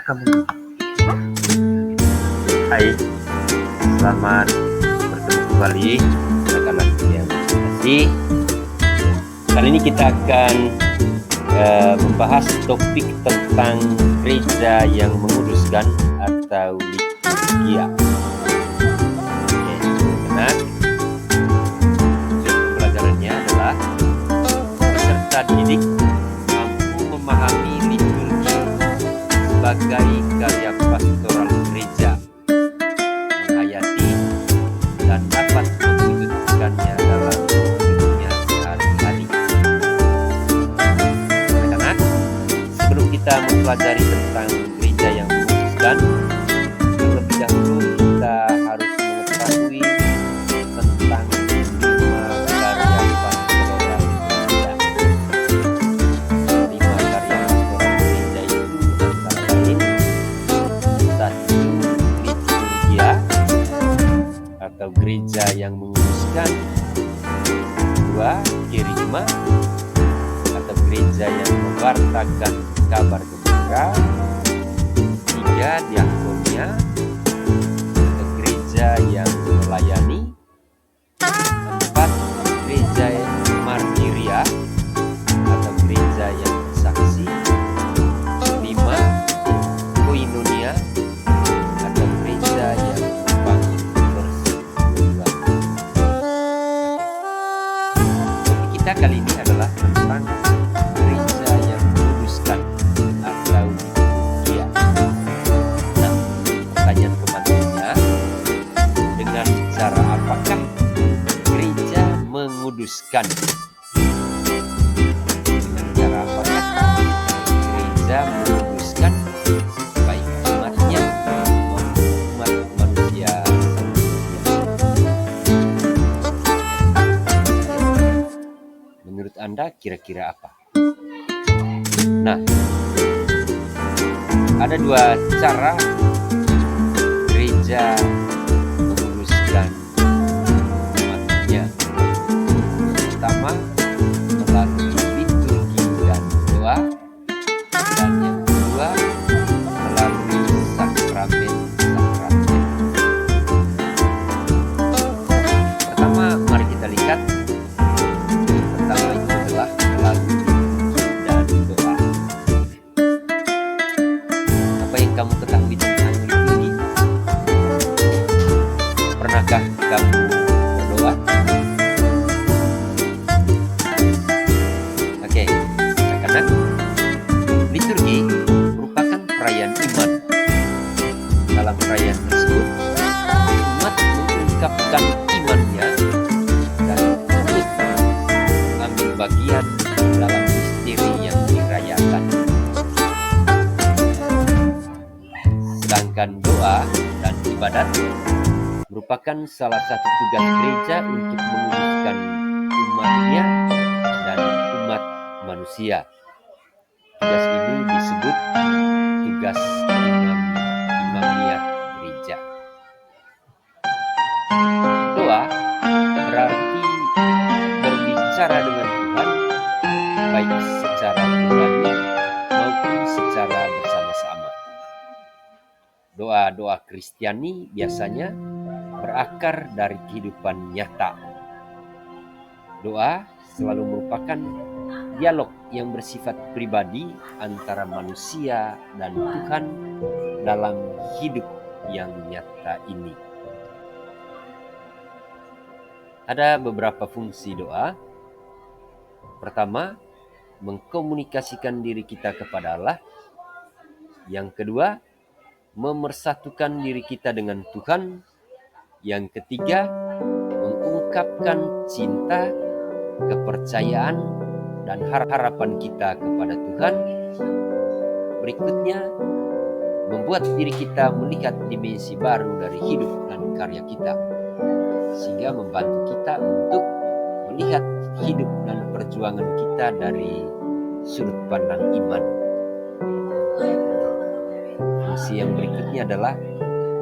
kamu? Hai, selamat bertemu kembali. Akan lagi yang masih. Kali ini kita akan membahas topik tentang gereja yang menguduskan atau liturgia. Oke, benar. Tujuan pembelajarannya adalah peserta didik mampu memahami liturgi sebagai karya pastoral gereja, menghayati dan dapat mewujudkannya dalam hidupnya sehari-hari. Anak-anak, sebelum kita mempelajari tentang gereja yang menguduskan, terlebih dahulu kita harus mengetahui tentang 5 karya pastoral gereja. 5 karya pastoral gereja itu antara lain: 1. Liturgia atau gereja yang menguduskan. 2. Kerigma atau gereja yang mewartakan kabar gembira. 3. Diakonia atau gereja yang melayani. 4. Gereja martiria atau gereja yang bersaksi. 5. Koinonia atau gereja yang membangun persekutuan. Topik kita kali ini adalah tentang gereja yang menguduskan atau liturgia. Nah, pertanyaan kembalinya, dengan cara apakah gereja menguduskan? Dengan cara apakah gereja menguduskan baik umatnya maupun umat manusia seluruhnya? Menurut Anda kira-kira apa? Nah, ada 2 cara gereja menguduskan umatnya. Pertama, melalui liturgi dan doa, dan yang kedua melalui sakramen-sakramen. Pertama, mari kita lihat. Pertama itu adalah melalui liturgi dan doa. Apa yang kamu ketahui tentang liturgi? Pernahkah kamu berdoa? Oke, anak-anak, liturgi merupakan perayaan iman. Dalam perayaan tersebut, umat mengungkapkan imannya dan ikut ambil bagian dalam misteri yang dirayakan. Sedangkan doa dan ibadat merupakan salah satu tugas gereja untuk menguduskan umatnya dan umat manusia. Tugas ini disebut tugas imamiah gereja. Doa berarti berbicara dengan Tuhan, baik secara pribadi maupun secara bersama-sama. Doa-doa Kristiani biasanya berakar dari kehidupan nyata. Doa selalu merupakan dialog yang bersifat pribadi antara manusia dan Tuhan dalam hidup yang nyata ini. Ada beberapa fungsi doa. Pertama, mengkomunikasikan diri kita kepada Allah. Yang kedua, memersatukan diri kita dengan Tuhan. Yang ketiga, mengungkapkan cinta, kepercayaan, dan harapan kita kepada Tuhan. Berikutnya, membuat diri kita melihat dimensi baru dari hidup dan karya kita, sehingga membantu kita untuk melihat hidup dan perjuangan kita dari sudut pandang iman. Fungsi yang berikutnya adalah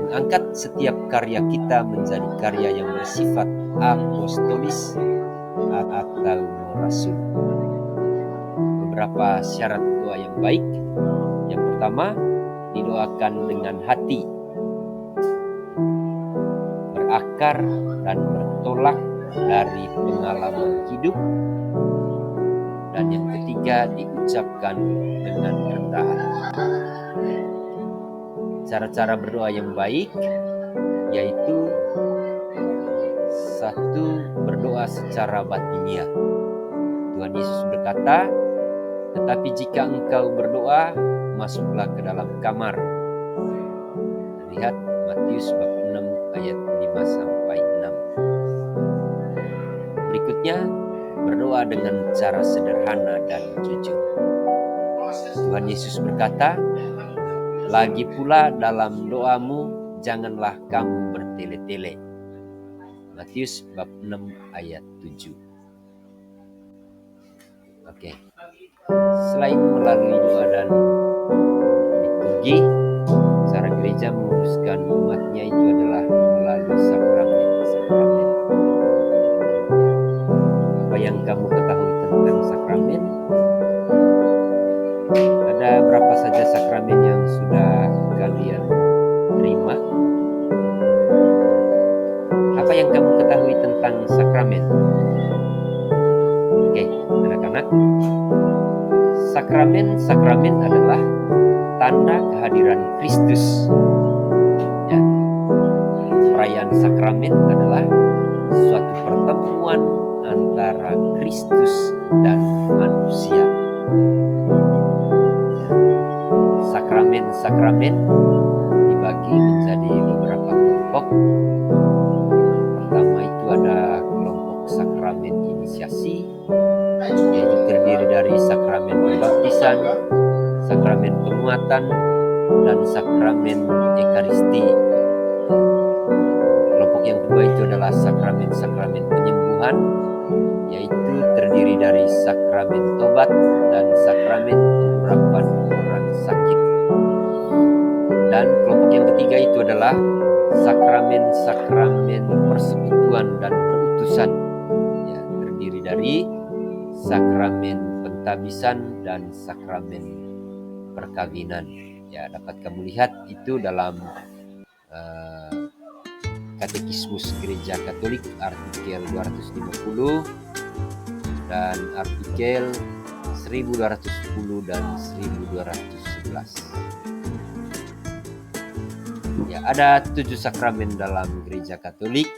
mengangkat setiap karya kita menjadi karya yang bersifat apostolis atau rasul. Beberapa syarat doa yang baik. Yang pertama, didoakan dengan hati, berakar dan bertolak dari pengalaman hidup. Dan yang ketiga, diucapkan dengan rendah hati. Cara-cara berdoa yang baik yaitu satu, berdoa secara batiniah. Tuhan Yesus berkata, tetapi jika engkau berdoa, masuklah ke dalam kamar. Lihat Matius bab 6 ayat 5-6. Berikutnya, berdoa dengan cara sederhana dan jujur. Tuhan Yesus berkata, lagi pula dalam doamu janganlah kamu bertele-tele. Matius bab 6 ayat 7. Oke. Selain melalui doa dan liturgi, cara gereja menguruskan umatnya itu adalah melalui sakramen-sakramen. Apa yang kamu ketahui tentang sakramen? Ada berapa saja sakramen yang sudah kalian terima? Apa yang kamu ketahui tentang sakramen? Oke, anak-anak. Sakramen adalah tanda kehadiran Kristus. Ya. Perayaan sakramen adalah suatu pertemuan antara Kristus dan manusia. Sakramen dibagi menjadi beberapa kelompok. Pertama itu ada kelompok sakramen inisiasi, yaitu terdiri dari sakramen pembaptisan, sakramen penguatan, dan sakramen ekaristi. Kelompok yang kedua itu adalah sakramen-sakramen penyembuhan, yaitu terdiri dari sakramen tobat dan sakramen pengurapan orang sakit. Dan kelompok yang ketiga itu adalah sakramen-sakramen persekutuan dan perutusan, ya, terdiri dari sakramen pentabisan dan sakramen perkawinan. Ya, dapat kamu lihat itu dalam Katekismus Gereja Katolik artikel 250 dan artikel 1210 dan 1211. Ya, ada 7 sakramen dalam Gereja Katolik.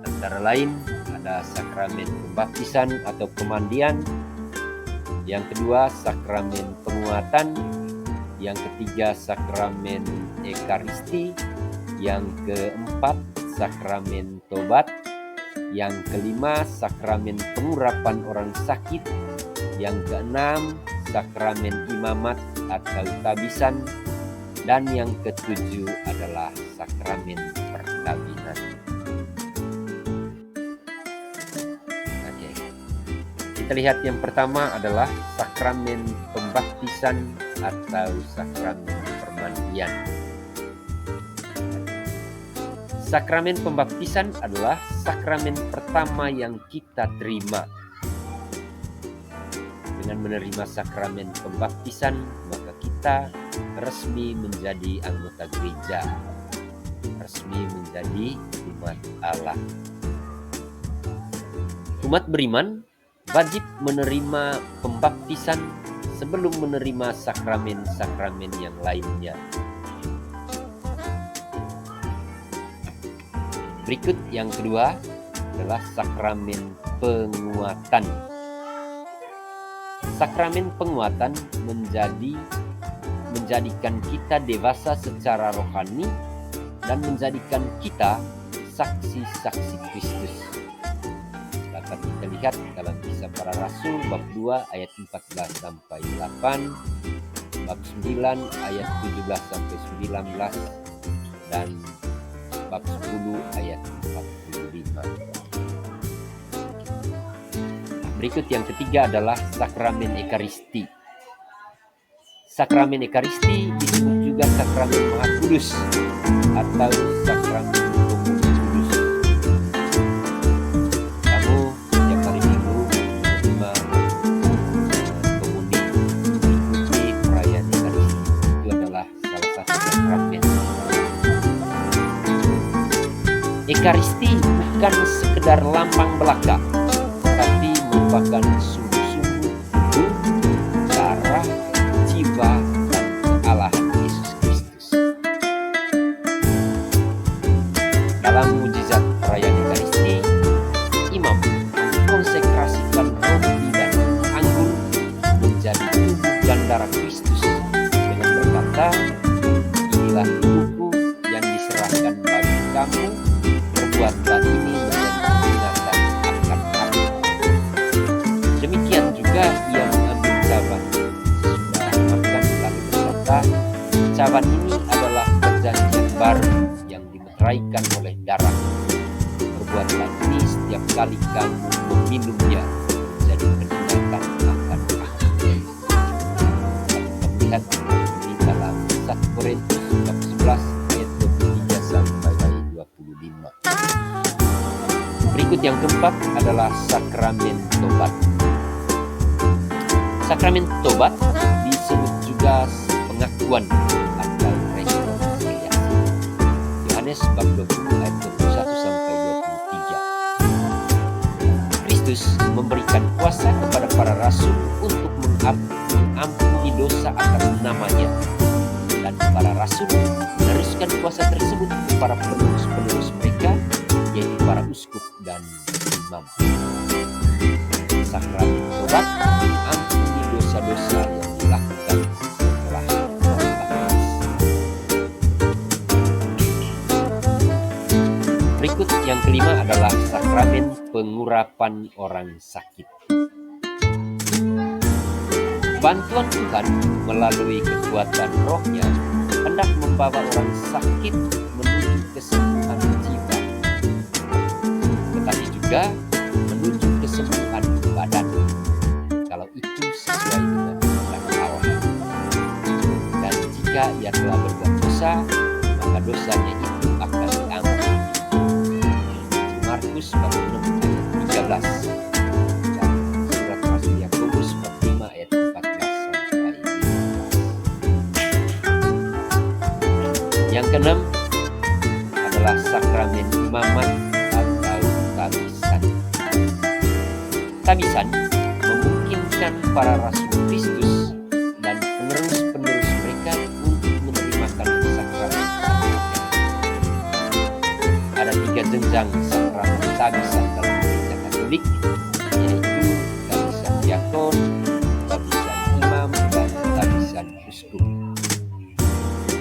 Antara lain ada sakramen pembaptisan atau pemandian, yang kedua sakramen penguatan, yang ketiga sakramen ekaristi, yang keempat sakramen tobat, yang kelima sakramen pengurapan orang sakit, yang keenam sakramen imamat atau tabisan, dan yang ketujuh adalah sakramen perkawinan. Oke. Kita lihat yang pertama adalah sakramen pembaptisan atau sakramen permandian. Sakramen pembaptisan adalah sakramen pertama yang kita terima. Dengan menerima sakramen pembaptisan, maka kita resmi menjadi anggota gereja, resmi menjadi umat Allah. Umat beriman wajib menerima pembaptisan sebelum menerima sakramen-sakramen yang lainnya. Berikut yang kedua adalah sakramen penguatan. Sakramen penguatan menjadikan kita dewasa secara rohani dan menjadikan kita saksi-saksi Kristus. Dapat kita lihat dalam Kisah Para Rasul bab 2 ayat 14 sampai 8, bab 9 ayat 17 sampai 19, dan bab 10 ayat 45. Berikut yang ketiga adalah sakramen ekaristi. Sakramen ekaristi disebut juga sakramen Maha Kudus atau sakramen Komuni Kudus. Kamu setiap hari Minggu menerima komuni, mengikuti perayaan ekaristi. Itu adalah salah sakramen. Ekaristi bukan sekedar lambang belaka, tapi merupakan sungguh-sungguh tubuh, darah, jiwa, dan kealahan Yesus Kristus. Dalam mujizat perayaan Ekaristi, imam mengkonsekrasikan roti dan anggur menjadi tubuh dan darah Kristus dengan berkata, "Inilah tubuhku yang diserahkan bagi kamu, perbuatlah ini menjadi peringatan akan aku." Demikian juga ia mengambil cawan sesudah makan lalu berkata, "Cawan ini adalah perjanjian baru yang dimeteraikan oleh darah. Perbuatlah ini setiap kali kamu meminumnya menjadi peringatan akan aku." Kita lihat ini dalam 1 Korintus bab 11 ayat 23 sampai 25. Berikut yang keempat adalah sakramen tobat. Sakramen tobat disebut juga pengakuan atau rekonsiliasi. Yohanes bab 20 ayat 21 sampai 23. Kristus memberikan kuasa kepada para rasul untuk mengampuni dosa atas namanya, dan para rasul meneruskan kuasa tersebut kepada penerus-penerus mereka, yaitu para uskup dan imam. Sakramen tobat mengampuni dosa-dosa yang dilakukan setelah berbaptis. Berikut yang kelima adalah sakramen pengurapan orang sakit. Bantuan Tuhan melalui kekuatan rohnya hendak membawa orang sakit menuju kesembuhan jiwa, tetapi juga menuju kesembuhan badan, kalau itu sesuai dengan kehendak Allah. Dan jika ia telah berbuat dosa, maka dosanya itu akan diampuni. Markus bab 6 ayat 13 dan surat Rasul Yakobus bab 5 ayat 14 sampai 15. Yang keenam adalah sakramen imamat atau tabisan. Tabisan memungkinkan para rasul Kristus dan penerus-penerus mereka untuk menerima sakramen. Ada 3 jenjang sakramen tabisan dalam Gereja Katolik, yaitu tabisan diakon, tabisan imam, dan tabisan uskup.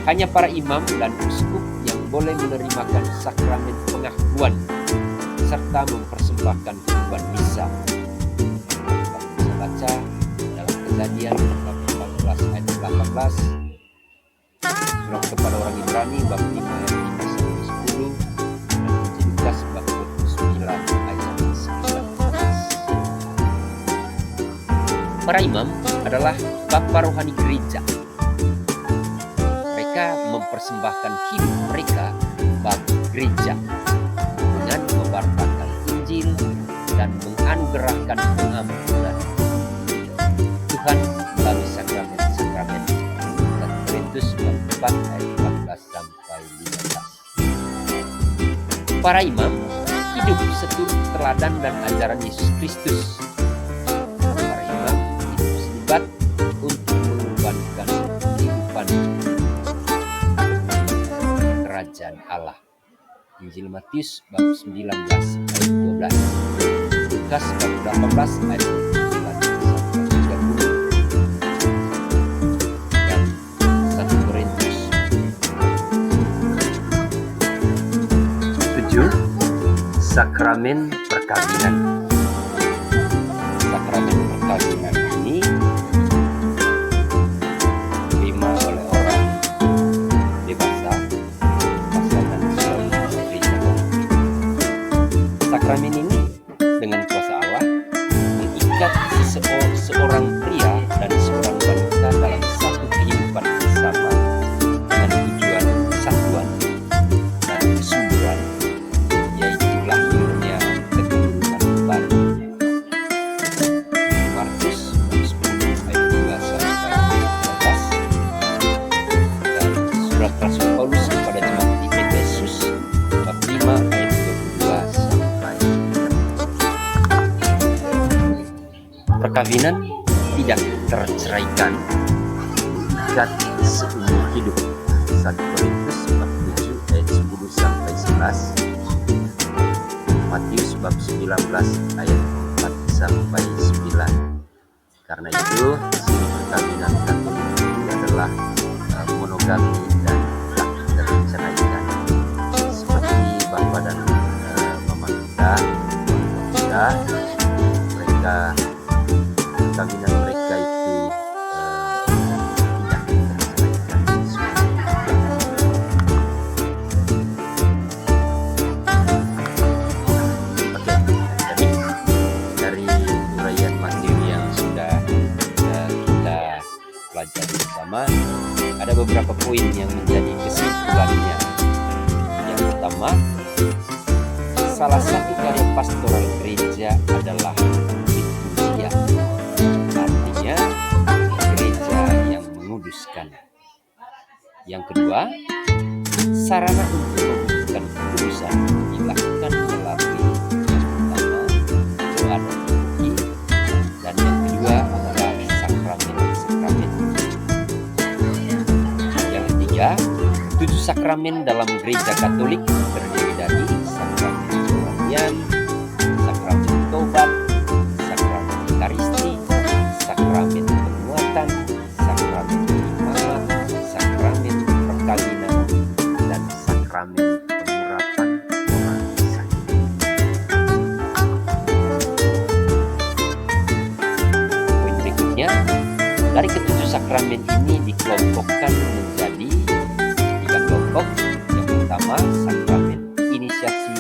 Hanya para imam dan uskup yang boleh menerimakan sakramen pengakuan serta mempersembahkan kurban misa. Kita bisa baca dalam Kejadian bab 14 ayat 18, surat kepada orang Ibrani bab 5 ayat 5 sampai 10, dan Injil Lukas bab 29 ayat 19. Para imam adalah bapa rohani gereja. Mereka mempersembahkan hidup mereka bagi gereja dengan memberitakan Injil dan menganugerahkan pengampunan Tuhan melalui sakramen-sakramen. 1 Korintus bab 4 ayat 14 sampai 15. Para imam hidup seturut teladan dan ajaran Yesus Kristus. Para imam hidup selibat untuk mengorbankan kehidupan kerajaan Allah. Injil Matius bab 19 ayat 12, Lukas bab 18 ayat 9 sampai 30, dan 1 Korintus 7. Sakramen perkawinan. Sakramen perkawinan ini diterima oleh orang dewasa, pasangan suami istri. Sakramen ini dengan kuasa Allah mengikat seorang pria dan seorang wanita dalam satu kehidupan bersama dengan tujuan kesatuan dan kesuburan, yaitu lahirnya keturunan baru. surat Rasul Paulus kepada jemaat di Efesus bab 5 ayat 22 sampai 6. Perkawinan tidak terceraikan, ikat seumur hidup. 1 Korintus bab 7 ayat 10 sampai 11. Matius bab 19 ayat 4 sampai 9. Karena itu ciri perkawinan Katolik itu adalah monogami dan tak terceraikan. Seperti bapa dan mama kita, mereka perkawinan mereka itu tidak terceraikan. Oke, jadi dari uraian materi yang sudah kita pelajari bersama, ada beberapa poin yang menjadi kesimpulannya. Yang pertama, salah satu karya pastoral gereja adalah liturgia, artinya gereja yang menguduskan. Yang kedua, sarana untuk mewujudkan kekudusan dilakukan melalui yang pertama doa dan liturgi, dan yang kedua adalah sakramen-sakramen. Yang ketiga, 7 sakramen dalam gereja Katolik terdiri dari sakramen peroranian, sakramen tobat, sakramen Ekaristi, sakramen penguatan, sakramen imamat, sakramen perkawinan, dan sakramen pengurapan orang sakit. Poin berikutnya, dari ketujuh sakramen ini dikelompokkan menjadi 3 kelompok. Yang pertama, sakramen inisiasi.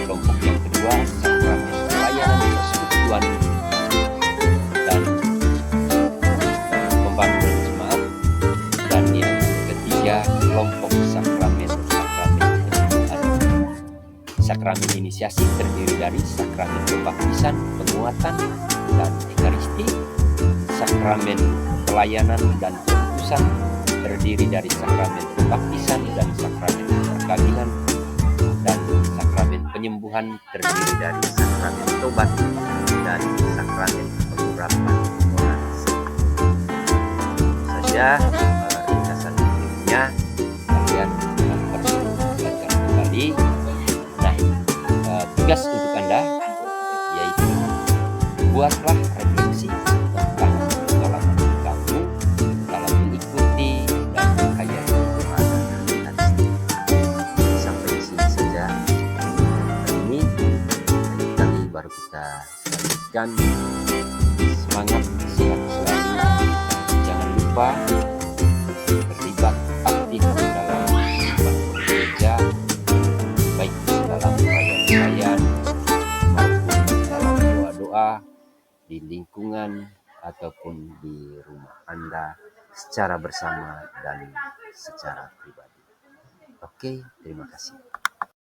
Kelompok yang kedua, sakramen pelayanan persekutuan dan pembangunan jemaat. Dan yang ketiga, kelompok sakramen-sakramen penyembuhan. Sakramen inisiasi terdiri dari sakramen pembaptisan, penguatan, dan ekaristi. Sakramen pelayanan dan pengutusan terdiri dari sakramen pembaptisan dan sakramen perkawinan. Dan sakramen penyembuhan terdiri dari sakramen tobat dan sakramen pengurapan orang sakit. Saja ringkasan videonya, kalian perlu belajar kembali. Nah, tugas untuk Anda yaitu buatlah refleksi tentang pengalaman kamu dalam mengikuti dan menghayati ibadah Ekaristi. Sampai di sini saja hari ini. Lain kali baru kita lanjutkan. Semangat, sehat selalu. Jangan lupa terlibat aktif dalam kehidupan gereja, baik dalam perayaan-perayaan maupun dalam doa-doa di lingkungan ataupun di rumah Anda secara bersama dan secara pribadi. Oke, terima kasih.